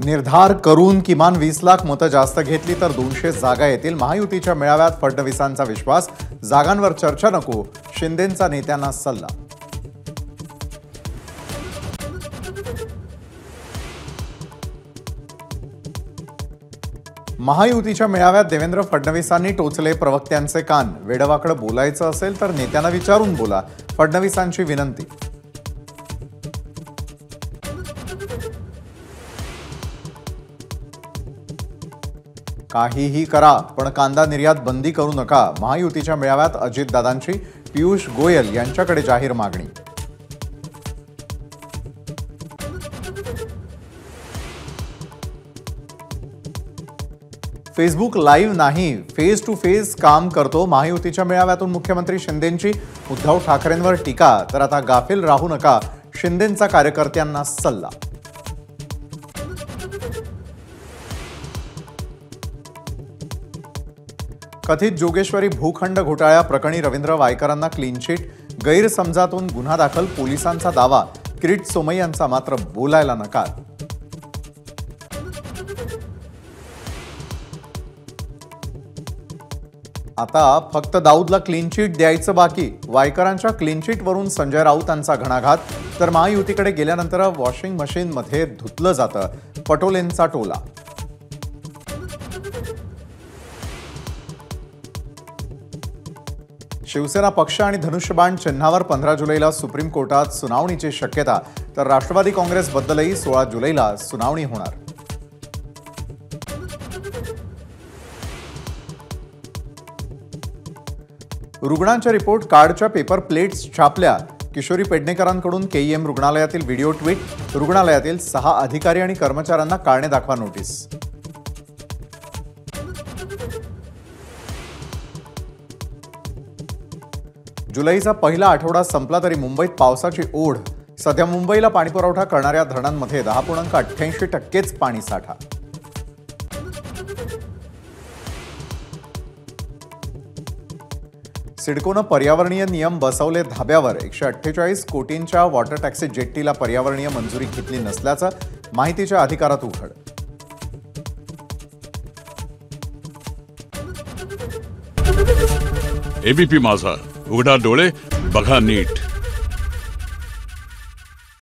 निर्धार करून किमान 20 लाख मतं जास्त घेतली तर 200 जागा येतील. महायुतीच्या मेळाव्यात फडणवीसांचा विश्वास. जागांवर चर्चा नको, शिंदेंचा नेत्यांना सल्ला. महायुतीच्या मेळाव्यात देवेंद्र फडणवीसांनी टोचले प्रवक्त्यांचे कान. वेडवाकडं बोलायचं असेल तर नेत्यांना विचारून बोला, फडणवीसांची विनंती. काहीही करा पण कांदा निर्यात बंदी करू नका. महायुतीच्या मेळाव्यात अजितदादांची पियुष गोयल यांच्याकडे जाहीर मागणी. फेसबुक लाईव्ह नाही, फेस टू फेस काम करतो. महायुतीच्या मेळाव्यातून मुख्यमंत्री शिंदेंची उद्धव ठाकरेंवर टीका. तर आता गाफील राहू नका, शिंदेंचा कार्यकर्त्यांना सल्ला. कथित जोगेश्वरी भूखंड घोटाळ्याप्रकरणी रवींद्र वायकरांना क्लीन चिट. गैरसमजातून गुन्हा दाखल, पोलिसांचा दावा. किरीट सोमय्यांचा मात्र बोलायला नकार. आता फक्त दाऊदला क्लीन चिट द्यायचं बाकी. वायकरांच्या क्लीन चिटवरून संजय राऊतांचा घणाघात. तर महायुतीकडे गेल्यानंतर वॉशिंग मशीनमध्ये धुतलं जातं, पटोलेंचा टोला. शिवसेना पक्ष आणि धनुष्यबाण चिन्हावर 15 जुलैला सुप्रीम कोर्टात सुनावणीची शक्यता. तर राष्ट्रवादी काँग्रेसबद्दलही 16 जुलैला सुनावणी होणार. रुग्णांच्या रिपोर्ट कार्डच्या पेपर प्लेट्स छापल्या. किशोरी पेडणेकरांकडून केईएम रुग्णालयातील व्हिडिओ ट्विट. रुग्णालयातील 6 अधिकारी आणि कर्मचाऱ्यांना कारणे दाखवा नोटीस. जुलैचा पहिला आठवडा संपला तरी मुंबईत पावसाची ओढ. सध्या मुंबईला पाणीपुरवठा करणाऱ्या धरणांमध्ये 10.88% पाणीसाठा. सिडकोनं पर्यावरणीय नियम बसवले धाब्यावर. 148 कोटींच्या वॉटर टॅक्सी जेट्टीला पर्यावरणीय मंजुरी घेतली नसल्याचं माहितीच्या अधिकारात उघड. एबीपी माझा, उघडा डोळे बघा नीट.